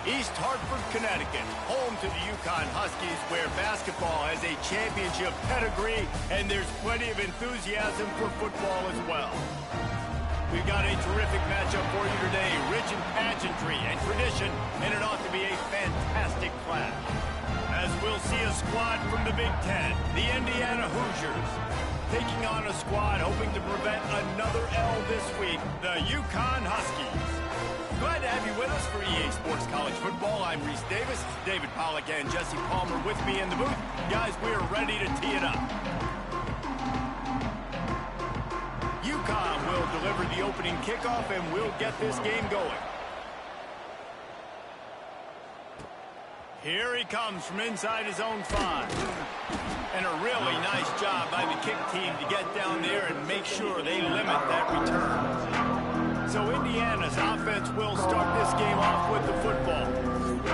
East Hartford, Connecticut, home to the Yukon Huskies, where basketball has a championship pedigree, and there's plenty of enthusiasm for football as well. We've got a terrific matchup for you today, rich in pageantry and tradition, and it ought to be a fantastic clash. As we'll see a squad from the Big Ten, the Indiana Hoosiers, taking on a squad hoping to prevent another L this week, the Yukon Huskies. Glad to have you with us for EA Sports College Football. I'm Reese Davis, David Pollack and Jesse Palmer with me in the booth. Guys, we are ready to tee it up. Yukon will deliver the opening kickoff and we'll get this game going. Here he comes from inside his own 5. And a really nice job by the kick team to get down there and make sure they limit that return. So Indiana's offense will start this game off with the football.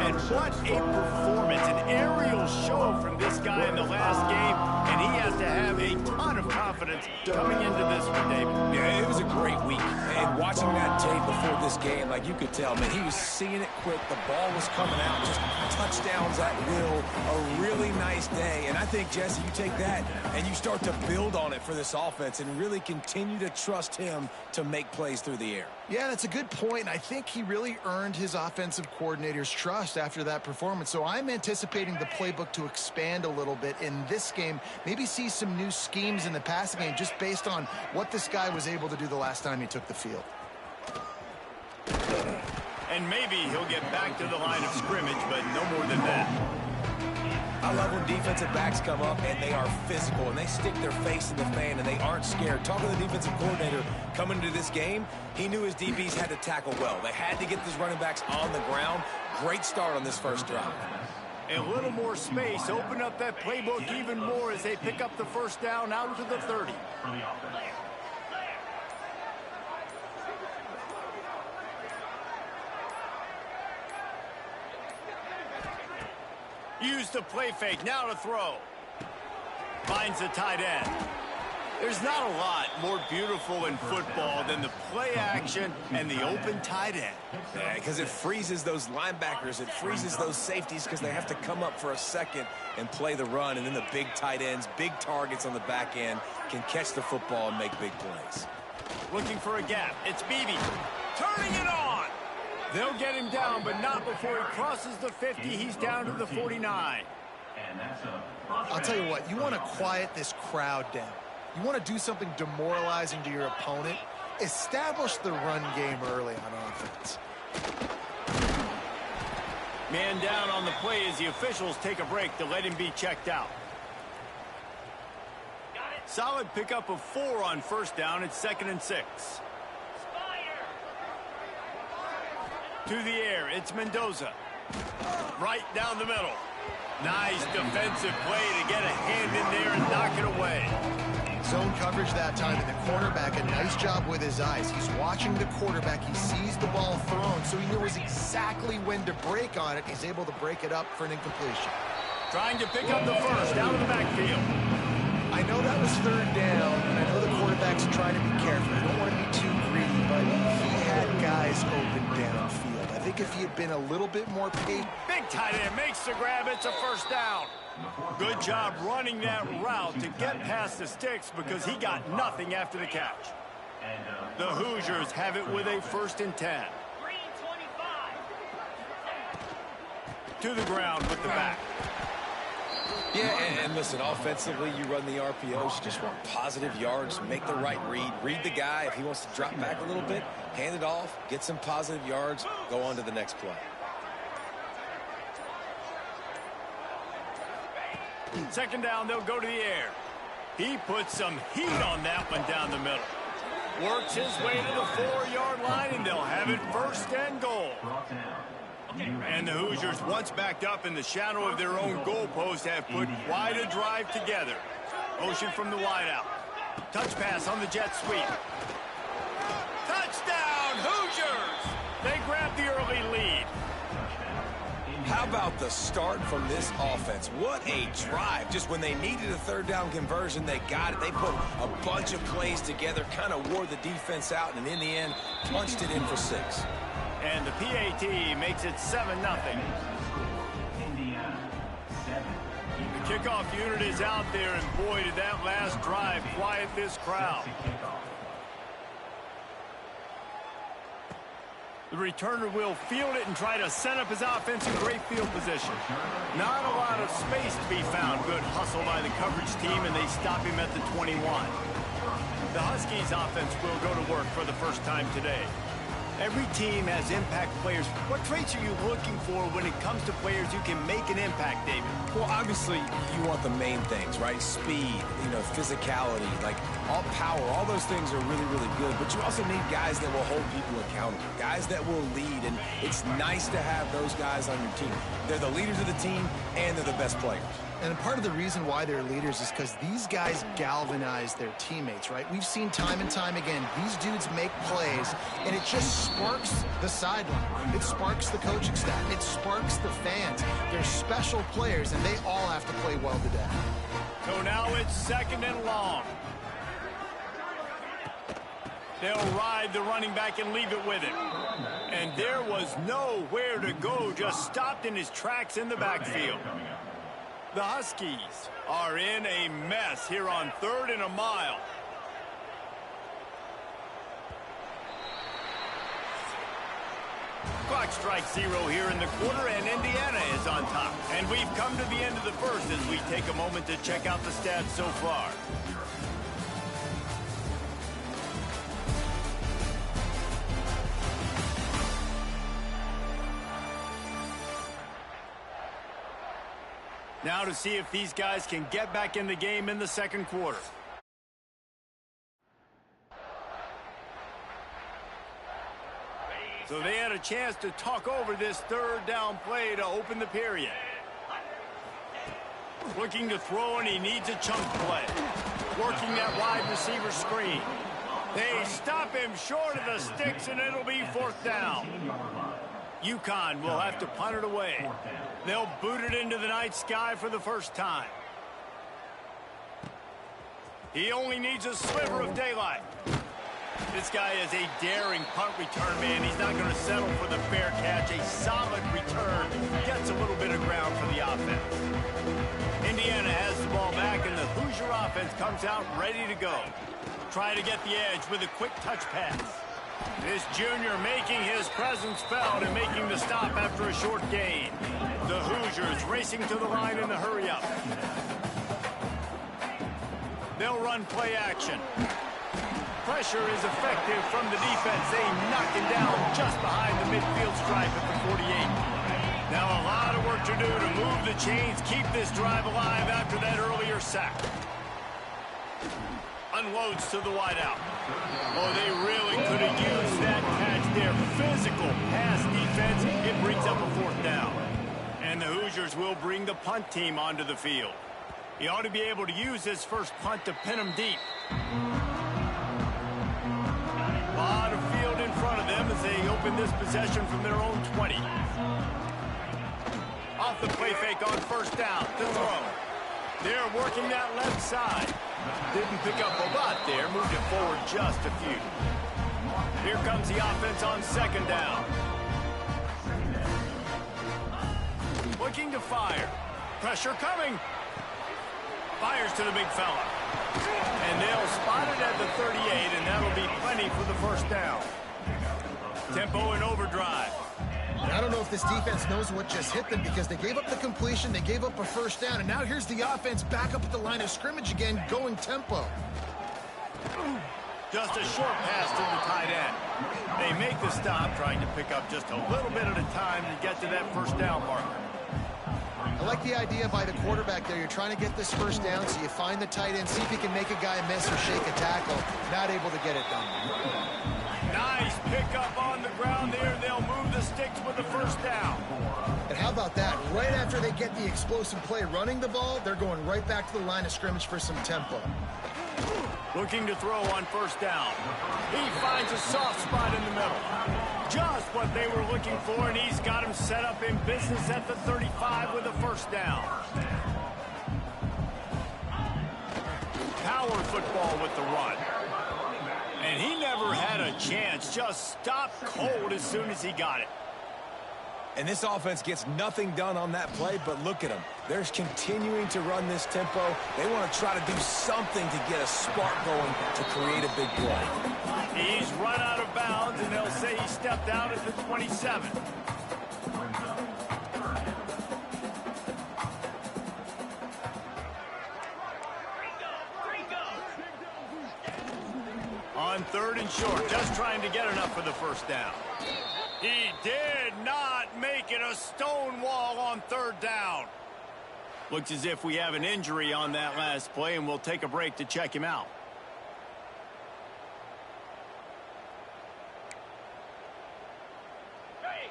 And what a performance, an aerial show from this guy in the last game, and he has to have a ton of confidence coming into this one, David. Yeah, it was a great week. And watching that tape before this game, like you could tell, man, he was seeing it quick. The ball was coming out, just touchdowns at will. A really nice day. And I think, Jesse, you take that and you start to build on it for this offense and really continue to trust him to make plays through the air. Yeah, that's a good point. I think he really earned his offensive coordinator's trust after that performance. So I'm anticipating the playbook to expand a little bit in this game. Maybe see some new schemes in the passing game just based on what this guy was able to do the last time he took the field. And maybe he'll get back to the line of scrimmage, but no more than that. I love when defensive backs come up and they are physical and they stick their face in the fan and they aren't scared. Talking to the defensive coordinator coming into this game, he knew his DBs had to tackle well. They had to get these running backs on the ground. Great start on this first drive. A little more space, open up that playbook even more as they pick up the first down out to the 30. Use the play fake, now to throw. Finds the tight end. There's not a lot more beautiful in football than the play action and the open tight end. Yeah, because it freezes those linebackers. It freezes those safeties because they have to come up for a second and play the run. And then the big tight ends, big targets on the back end can catch the football and make big plays. Looking for a gap. It's Beebe. Turning it on. They'll get him down, but not before he crosses the 50. He's down to the 49. I'll tell you what, you want to quiet this crowd down. You want to do something demoralizing to your opponent. Establish the run game early on offense. Man down on the play as the officials take a break to let him be checked out. Solid pickup of 4 on first down. It's 2nd and 6. To the air, it's Mendoza. Right down the middle. Nice defensive play to get a hand in there and knock it away. Zone coverage that time, and the cornerback, a nice job with his eyes. He's watching the quarterback. He sees the ball thrown, so he knows exactly when to break on it. He's able to break it up for an incompletion. Trying to pick up the first, out of the backfield. I know that was 3rd down, and I know the quarterback's trying to be careful. I don't want to be too greedy, but he had guys open downfield. I think if he had been a little bit more patient. Big tight end makes the grab. It's a first down. Good job running that route to get past the sticks because he got nothing after the catch. The Hoosiers have it with a 1st and 10. To the ground with the back. Yeah, and listen, offensively, you run the RPOs. You just want positive yards, make the right read. Read the guy. If he wants to drop back a little bit, hand it off, get some positive yards, go on to the next play. 2nd down, they'll go to the air. He puts some heat on that one down the middle. Works his way to the 4-yard line, and they'll have it 1st and goal. And the Hoosiers, once backed up in the shadow of their own goalpost, have put quite a drive together. Motion from the wideout. Touch pass on the jet sweep. Touchdown, Hoosiers! They grab the early lead. How about the start from this offense? What a drive. Just when they needed a 3rd down conversion, they got it. They put a bunch of plays together, kind of wore the defense out, and in the end, punched it in for 6. And the PAT makes it 7-0. The kickoff unit is out there, and boy, did that last drive quiet this crowd. The returner will field it and try to set up his offense in great field position. Not a lot of space to be found. Good hustle by the coverage team, and they stop him at the 21. The Huskies offense will go to work for the first time today. Every team has impact players. What traits are you looking for when it comes to players who can make an impact, David? Well, obviously, you want the main things, right? Speed, physicality, like all power. All those things are really, really good. But you also need guys that will hold people accountable, guys that will lead. And it's nice to have those guys on your team. They're the leaders of the team, and they're the best players. And part of the reason why they're leaders is because these guys galvanize their teammates, right? We've seen time and time again, these dudes make plays, and it just sparks the sideline. It sparks the coaching staff. It sparks the fans. They're special players, and they all have to play well today. So now it's 2nd and long. They'll ride the running back and leave it with him. And there was nowhere to go, just stopped in his tracks in the backfield. The Huskies are in a mess here on 3rd and a mile. Clock strikes 0 here in the quarter, and Indiana is on top. And we've come to the end of the first as we take a moment to check out the stats so far. Now to see if these guys can get back in the game in the 2nd quarter. So they had a chance to talk over this 3rd down play to open the period. Looking to throw, and he needs a chunk play. Working that wide receiver screen. They stop him short of the sticks, and it'll be 4th down. UConn will have to punt it away. They'll boot it into the night sky for the first time. He only needs a sliver of daylight. This guy is a daring punt return man. He's not going to settle for the fair catch. A solid return. Gets a little bit of ground for the offense. Indiana has the ball back, and the Hoosier offense comes out ready to go. Try to get the edge with a quick touch pass. This junior making his presence felt and making the stop after a short gain. The Hoosiers racing to the line in the hurry-up. They'll run play action. Pressure is effective from the defense. They knock him down just behind the midfield stripe at the 48. Now a lot of work to do to move the chains, keep this drive alive after that earlier sack. Unloads to the wideout. Oh, they really could have used that catch there. Physical pass defense. It brings up a 4th down. And the Hoosiers will bring the punt team onto the field. He ought to be able to use this first punt to pin them deep. A lot of field in front of them as they open this possession from their own 20. Off the play fake on 1st down to throw. They're working that left side. Didn't pick up a lot there. Moved it forward just a few. Here comes the offense on 2nd down. Looking to fire. Pressure coming. Fires to the big fella. And they'll spot it at the 38, and that'll be plenty for the 1st down. Tempo and overdrive. And I don't know if this defense knows what just hit them, because they gave up the completion, they gave up a 1st down, and now here's the offense back up at the line of scrimmage again, going tempo. Just a short pass to the tight end. They make the stop, trying to pick up just a little bit at a time to get to that 1st down marker. I like the idea by the quarterback there. You're trying to get this 1st down, so you find the tight end, see if he can make a guy miss or shake a tackle. Not able to get it done. Nice pickup on the ground there. They'll move the sticks with the 1st down. And how about that? Right after they get the explosive play running the ball, they're going right back to the line of scrimmage for some tempo. Looking to throw on 1st down. He finds a soft spot in the middle. Just what they were looking for, and he's got him set up in business at the 35 with a 1st down. Power football with the run. And he never had a chance. Just stopped cold as soon as he got it. And this offense gets nothing done on that play, but look at them. They're continuing to run this tempo. They want to try to do something to get a spark going to create a big play. He's run out of bounds, and they'll say he stepped out at the 27. On 3rd and short, just trying to get enough for the first down. He did not make it a stone wall on 3rd down. Looks as if we have an injury on that last play, and we'll take a break to check him out.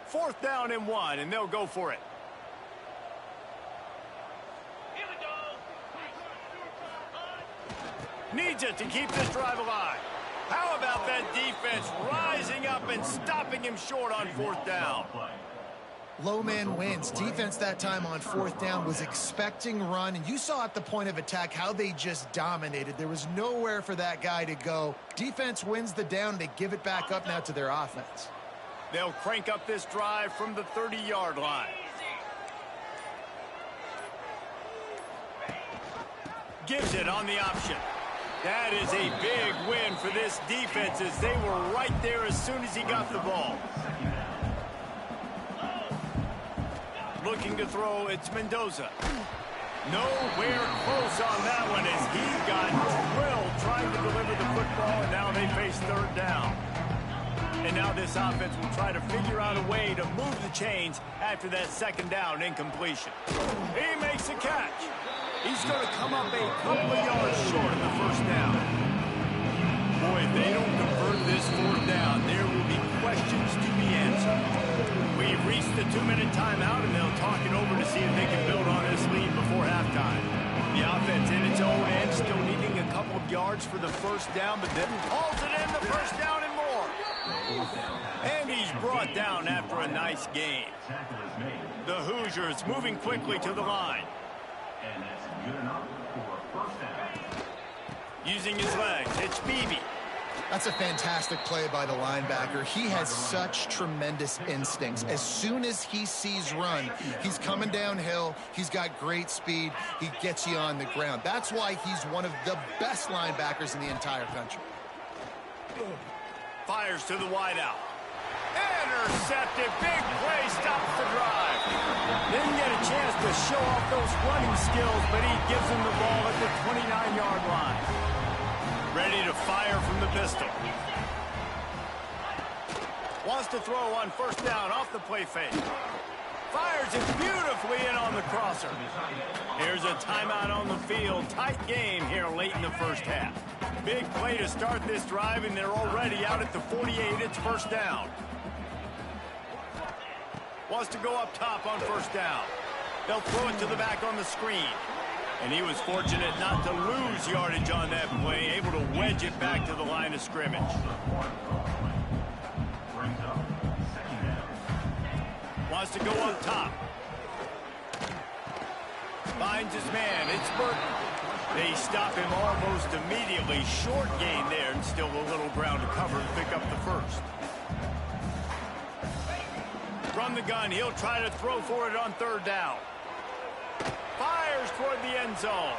Fourth down and 1, and they'll go for it. Here we go. Needs it to keep this drive alive. How about that defense rising up and stopping him short on 4th down? Low man wins. Defense that time on 4th down was expecting run, and you saw at the point of attack how they just dominated. There was nowhere for that guy to go. Defense wins the down. They give it back up now to their offense. They'll crank up this drive from the 30-yard line. Gives it on the option. That is a big win for this defense as they were right there as soon as he got the ball. Looking to throw, it's Mendoza. Nowhere close on that one as he got drilled trying to deliver the football, and now they face 3rd down. And now this offense will try to figure out a way to move the chains after that 2nd down incompletion. He makes a catch. He's going to come up a couple of yards short of the 1st down. Boy, if they don't convert this 4th down, there will be questions to be answered. We've reached the 2-minute timeout, and they'll talk it over to see if they can build on this lead before halftime. The offense in its own end, still needing a couple of yards for the 1st down, but then hauls it in the 1st down and more. And he's brought down after a nice gain. The Hoosiers moving quickly to the line. And that's good enough for a 1st down. Using his legs, it's Beebe. That's a fantastic play by the linebacker. He has such tremendous instincts. As soon as he sees run, he's coming downhill. He's got great speed. He gets you on the ground. That's why he's one of the best linebackers in the entire country. Fires to the wideout. Intercepted. Big play stops the drive. Didn't get a chance to show off those running skills, but he gives him the ball at the 29-yard line. Ready to fire from the pistol. Wants to throw on 1st down off the play fake. Fires it beautifully in on the crosser. Here's a timeout on the field. Tight game here late in the 1st half. Big play to start this drive, and they're already out at the 48. It's 1st down. Wants to go up top on 1st down. They'll throw it to the back on the screen. And he was fortunate not to lose yardage on that play, able to wedge it back to the line of scrimmage. Wants to go up top. Finds his man. It's Burton. They stop him almost immediately. Short gain there, and still a little ground to cover to pick up the 1st. From the gun, he'll try to throw for it on 3rd down. Fires toward the end zone.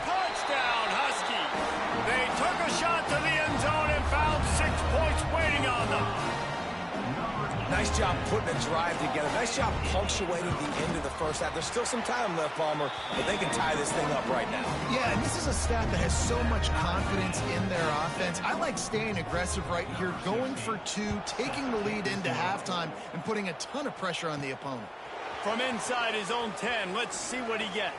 Touchdown, Husky. They took a shot to the end zone and found 6 points waiting on them. Nice job putting a drive together. Nice job punctuating the end of the 1st half. There's still some time left, Palmer, but they can tie this thing up right now. Yeah, and this is a staff that has so much confidence in their offense. I like staying aggressive right here, going for 2, taking the lead into halftime, and putting a ton of pressure on the opponent. From inside his own 10, let's see what he gets.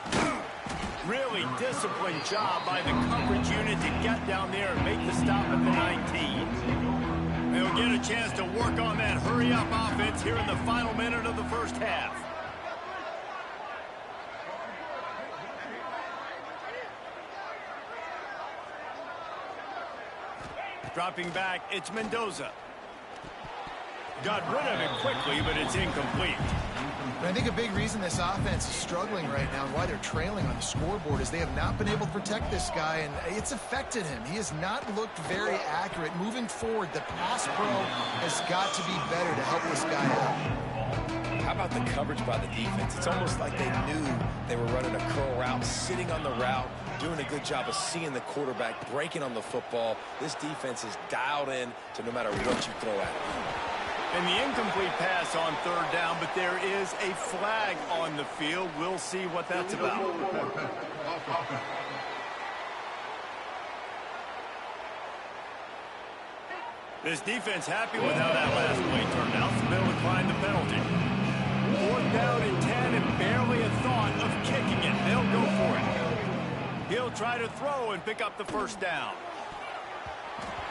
Really disciplined job by the coverage unit to get down there and make the stop at the 19. They'll get a chance to work on that hurry-up offense here in the final minute of the 1st half. Dropping back, it's Mendoza. Got rid of it quickly, but it's incomplete. And I think a big reason this offense is struggling right now and why they're trailing on the scoreboard is they have not been able to protect this guy, and it's affected him. He has not looked very accurate. Moving forward, the pass pro has got to be better to help this guy out. How about the coverage by the defense? It's almost like they knew they were running a curl route, sitting on the route, doing a good job of seeing the quarterback, breaking on the football. This defense is dialed in to no matter what you throw at it. And the incomplete pass on third down, but there is a flag on the field. We'll see what that's about. This defense happy with how that last play turned out, so they'll decline the penalty. 4th down and 10 and barely a thought of kicking it. They'll go for it. He'll try to throw and pick up the first down.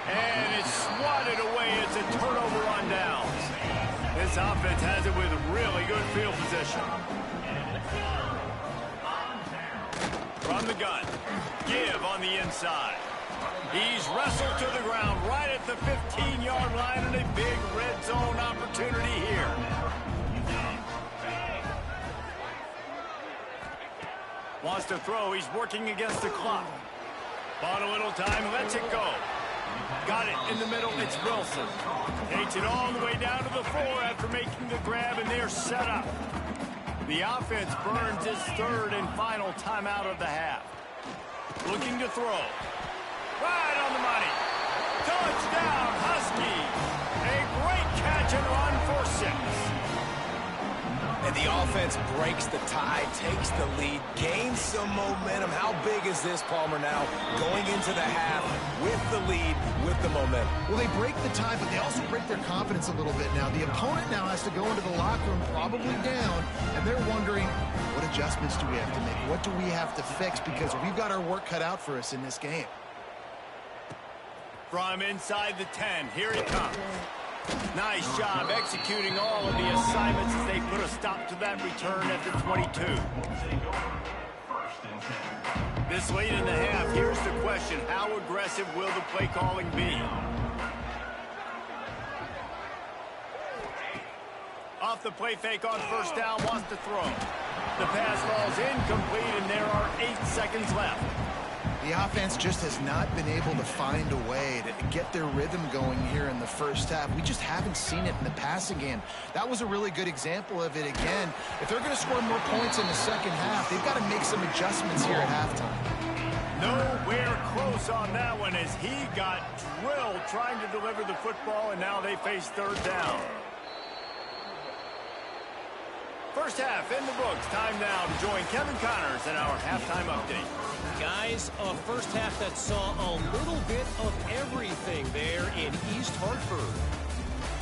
And it's swatted away. It's a turnover on downs. This offense has it with really good field position. From the gun. Give on the inside. He's wrestled to the ground right at the 15-yard line, and a big red zone opportunity here. Wants to throw. He's working against the clock. Bought a little time. Lets it go. Got it in the middle. It's Wilson. Takes it all the way down to the 4 after making the grab, and they're set up. The offense burns its 3rd and final timeout of the half. Looking to throw. Right on the money. Touchdown, Huskies. A great catch and run for 6. And the offense breaks the tie, takes the lead, gains some momentum. How big is this, Palmer, now going into the half with the lead, with the momentum? Well, they break the tie, but they also break their confidence a little bit now. The opponent now has to go into the locker room probably down, and they're wondering, what adjustments do we have to make? What do we have to fix? Because we've got our work cut out for us in this game. From inside the 10, here he comes. Nice job executing all of the assignments as they put a stop to that return at the 22. This late in the half, here's the question. How aggressive will the play calling be? Off the play fake on first down, wants to throw. The pass falls incomplete, and there are 8 seconds left. The offense just has not been able to find a way to get their rhythm going here in the first half. We just haven't seen it in the passing game. That was a really good example of it again. If they're going to score more points in the second half, they've got to make some adjustments here at halftime. Nowhere close on that one as he got drilled trying to deliver the football, and now they face 3rd down. First half in the books. Time now to join Kevin Connors in our halftime update. Guys, a first half that saw a little bit of everything there in East Hartford.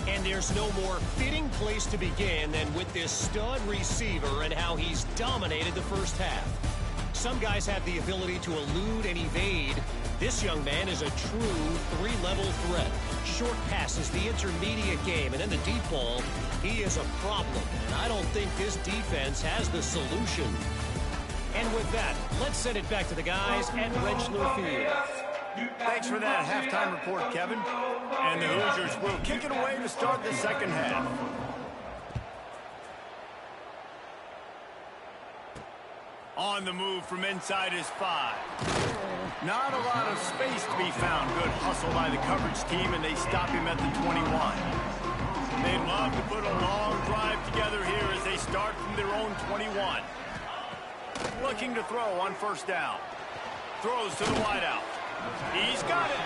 And there's no more fitting place to begin than with this stud receiver and how he's dominated the first half. Some guys have the ability to elude and evade. This young man is a true 3-level threat. Short passes, the intermediate game, and then the deep ball. He is a problem, and I don't think this defense has the solution. And with that, let's send it back to the guys at Rentschler Field. Thanks for that halftime report, Kevin. And the Hoosiers will kick it away to start the second half. On the move from inside his 5. Not a lot of space to be found. Good hustle by the coverage team, and they stop him at the 21. They'd love to put a long drive together here as they start from their own 21. Looking to throw on first down. Throws to the wideout. He's got it.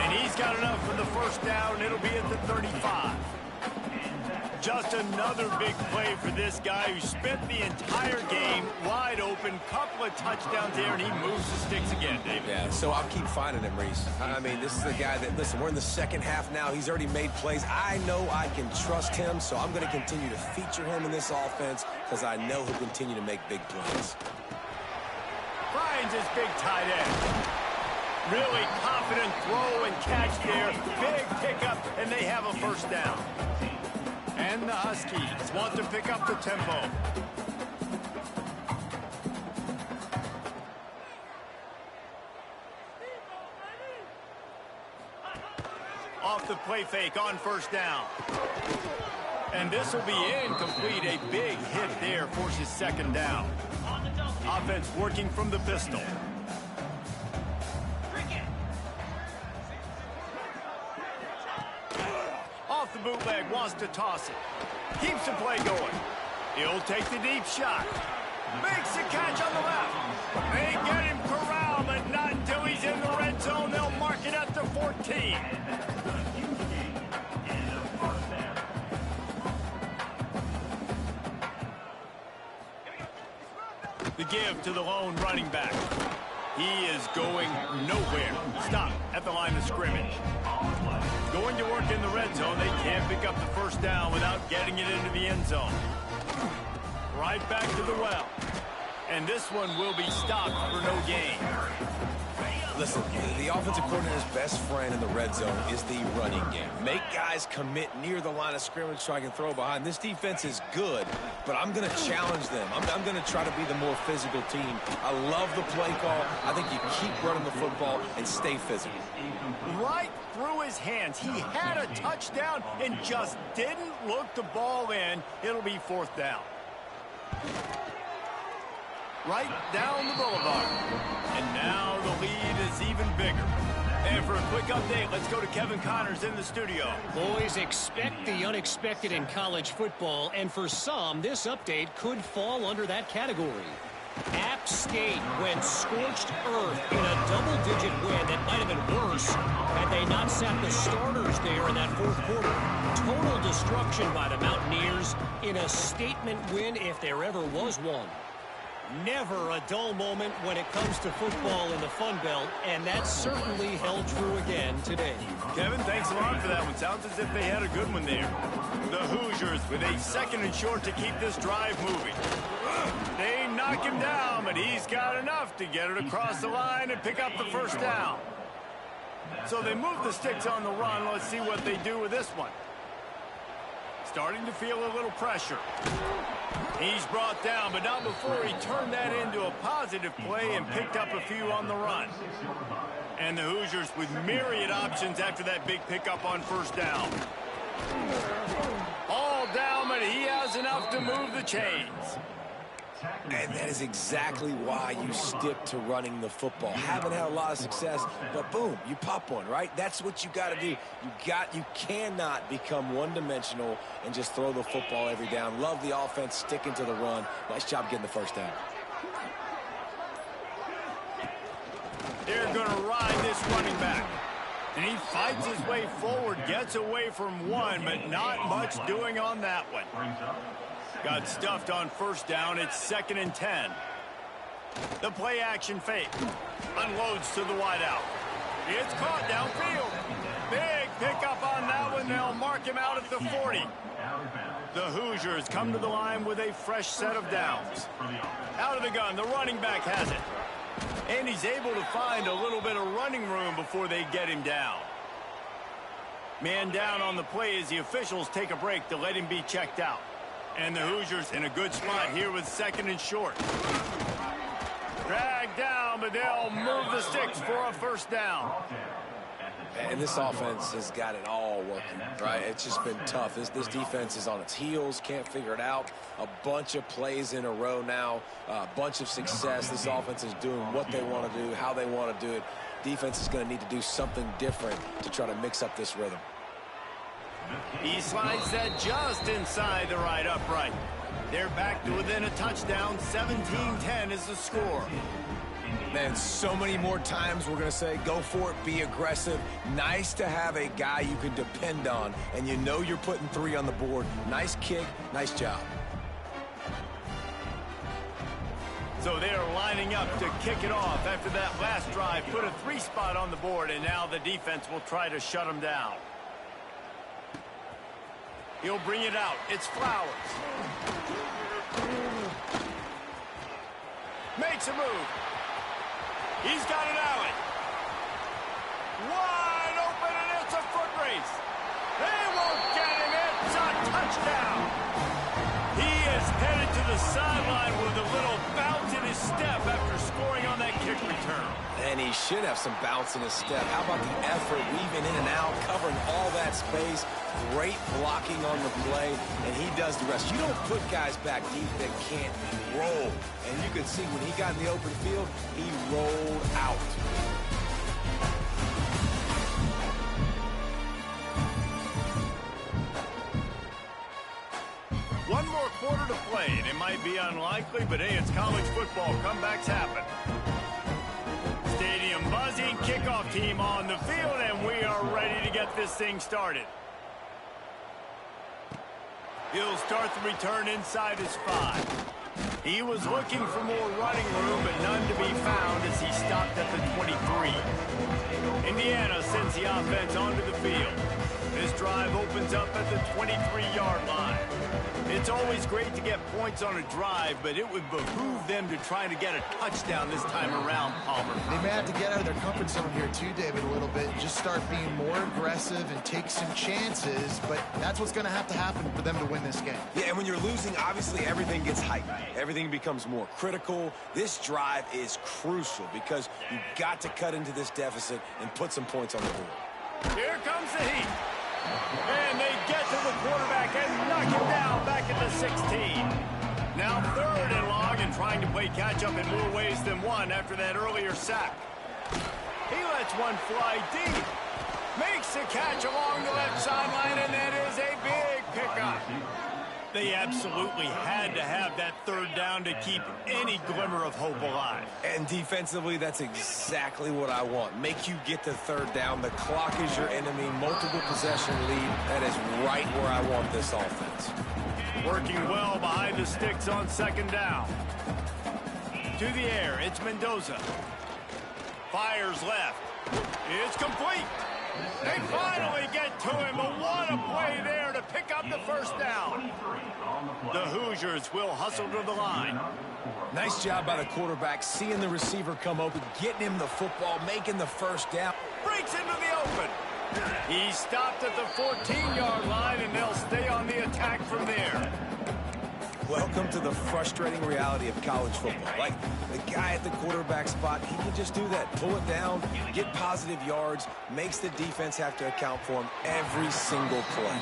And he's got enough for the first down. It'll be at the 35. Just another big play for this guy who spent the entire game wide open. Couple of touchdowns there, and he moves the sticks again, David. Yeah, so I'll keep finding him, Reese. I mean, this is the guy that, listen, we're in the second half now. He's already made plays. I know I can trust him, so I'm going to continue to feature him in this offense because I know he'll continue to make big plays. Finds his big tight end. Really confident throw and catch there. Big pickup, and they have a first down. And the Huskies want to pick up the tempo. Off the play fake on first down. And this will be incomplete. A big hit there forces second down. Offense working from the pistol. Off the bootleg, wants to toss it. Keeps the play going. He'll take the deep shot. Makes the catch on the left. They get him corralled, but not until he's in the red zone. They'll mark it at the 14. The give to the lone running back. He is going nowhere. Stop at the line of scrimmage. Going to work in the red zone. They can't pick up the first down without getting it into the end zone. Right back to the well. And this one will be stopped for no gain. Listen, the offensive coordinator's best friend in the red zone is the running game. Make guys commit near the line of scrimmage so I can throw behind. This defense is good, but I'm going to challenge them. I'm going to try to be the more physical team. I love the play call. I think you keep running the football and stay physical. Right through his hands. He had a touchdown and just didn't look the ball in. It'll be fourth down. Right down the boulevard. And now the lead is even bigger. And for a quick update, let's go to Kevin Connors in the studio. Boys, expect the unexpected in college football, and for some, this update could fall under that category. App State went scorched earth in a double-digit win that might have been worse had they not sat the starters there in that fourth quarter. Total destruction by the Mountaineers in a statement win if there ever was one. Never a dull moment when it comes to football in the Fun Belt, and that certainly held true again today. Kevin, thanks a lot for that one. Sounds as if they had a good one there. The Hoosiers with a second and short to keep this drive moving. They knock him down, but he's got enough to get it across the line and pick up the first down. So they move the sticks on the run. Let's see what they do with this one. Starting to feel a little pressure. He's brought down, but not before he turned that into a positive play and picked up a few on the run. And the Hoosiers with myriad options after that big pickup on first down. All down, but he has enough to move the chains. And that is exactly why you stick to running the football. Haven't had a lot of success, but boom, you pop one, right? That's what you got to do. You cannot become one-dimensional and just throw the football every down. Love the offense, sticking to the run. Nice job getting the first down. They're going to ride this running back. And he fights his way forward, gets away from one, but not much doing on that one. Got stuffed on first down. It's 2nd and 10. The play action fake. Unloads to the wideout. It's caught downfield. Big pickup on that one. They'll mark him out at the 40. The Hoosiers come to the line with a fresh set of downs. Out of the gun. The running back has it. And he's able to find a little bit of running room before they get him down. Man down on the play as the officials take a break to let him be checked out. And the Hoosiers in a good spot here with 2nd and short. Dragged down, but they'll move the sticks for a first down. And this offense has got it all working, right? It's just been tough. This defense is on its heels, can't figure it out. A bunch of plays in a row now, a bunch of success. This offense is doing what they want to do, how they want to do it. Defense is going to need to do something different to try to mix up this rhythm. He slides that just inside the right upright. They're back to within a touchdown. 17-10 is the score. Man, so many more times we're going to say, go for it, be aggressive. Nice to have a guy you can depend on, and you know you're putting 3 on the board. Nice kick, nice job. So they're lining up to kick it off after that last drive. Put a 3 spot on the board, and now the defense will try to shut them down. He'll bring it out. It's Flowers. Makes a move. He's got an alley. Wide open, and it's a foot race. They won't get him. It's a touchdown. He is headed to the the sideline with a little bounce in his step after scoring on that kick return. And he should have some bounce in his step. How about the effort, weaving in and out, covering all that space, great blocking on the play, and he does the rest. You don't put guys back deep that can't roll. And you can see when he got in the open field, he rolled out. One more quarter to play, and it might be unlikely, but hey, it's college football. Comebacks happen. Stadium buzzing, kickoff team on the field, and we are ready to get this thing started. He'll start the return inside his 5. He was looking for more running room, but none to be found as he stopped at the 23. Indiana sends the offense onto the field. This drive opens up at the 23-yard line. It's always great to get points on a drive, but it would behoove them to try to get a touchdown this time around, Palmer. They may have to get out of their comfort zone here too, David, a little bit, and just start being more aggressive and take some chances, but that's what's going to have to happen for them to win this game. Yeah, and when you're losing, obviously everything gets heightened. Everything becomes more critical. This drive is crucial because you've got to cut into this deficit and put some points on the board. Here comes the heat. And they get to the quarterback and knock him down back at the 16. Now 3rd and long and trying to play catch-up in more ways than one after that earlier sack. He lets one fly deep. Makes the catch along the left sideline, and that is a big pickup. They absolutely had to have that 3rd down to keep any glimmer of hope alive. And defensively, that's exactly what I want. Make you get to 3rd down. The clock is your enemy. Multiple possession lead. That is right where I want this offense. Working well behind the sticks on 2nd down. To the air, it's Mendoza. Fires left. It's complete. They finally get to him, but what a play there to pick up the 1st down. The Hoosiers will hustle to the line. Nice job by the quarterback, seeing the receiver come open, getting him the football, making the 1st down. Breaks into the open. He stopped at the 14-yard line, and they'll stay on the attack from there. Welcome to the frustrating reality of college football. Like, the guy at the quarterback spot, he can just do that. Pull it down, get positive yards, makes the defense have to account for him every single play.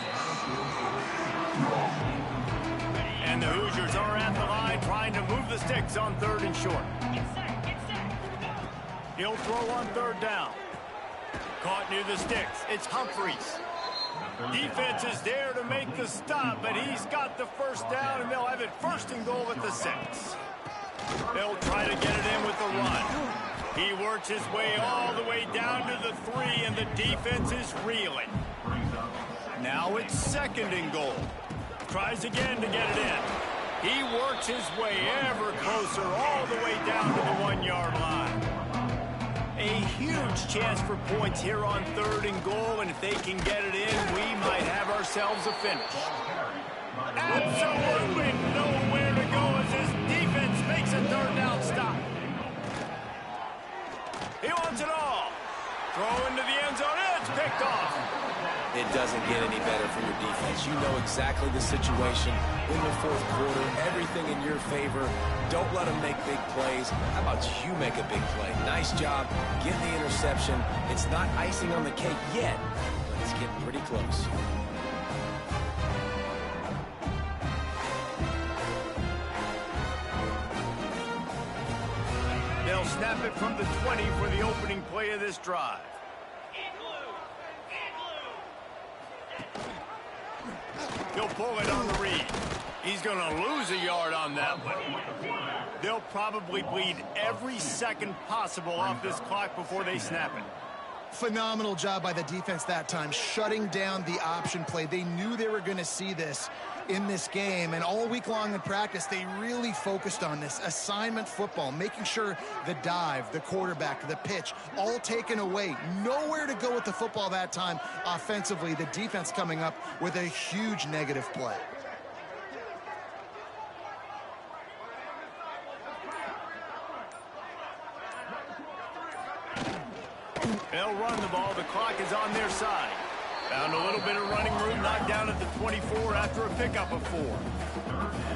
And the Hoosiers are at the line trying to move the sticks on 3rd and short. He'll throw on 3rd down. Caught near the sticks. It's Humphreys. Defense is there to make the stop, but he's got the 1st down, and they'll have it 1st and goal at the 6. They'll try to get it in with the run. He works his way all the way down to the 3, and the defense is reeling. Now it's 2nd and goal. Tries again to get it in. He works his way ever closer all the way down to the 1-yard line. A huge chance for points here on 3rd and goal, and if they can get it in, we might have ourselves a finish. Absolutely nowhere to go as his defense makes a 3rd down stop. He wants it all. Throw into the end zone. It's picked off. It doesn't get any better for your defense. You know exactly the situation in the 4th quarter. Everything in your favor. Don't let them make big plays. How about you make a big play? Nice job. Get the interception. It's not icing on the cake yet, but it's getting pretty close. They'll snap it from the 20 for the opening play of this drive. He'll pull it on the read. He's going to lose a yard on that one. They'll probably bleed every second possible off this clock before they snap it. Phenomenal job by the defense that time, shutting down the option play. They knew they were going to see this in this game, and all week long in practice, they really focused on this assignment football, making sure the dive, the quarterback, the pitch, all taken away. Nowhere to go with the football that time offensively. The defense coming up with a huge negative play. They'll run the ball. The clock is on their side. Found a little bit of running room, knocked down at the 24 after a pickup of 4.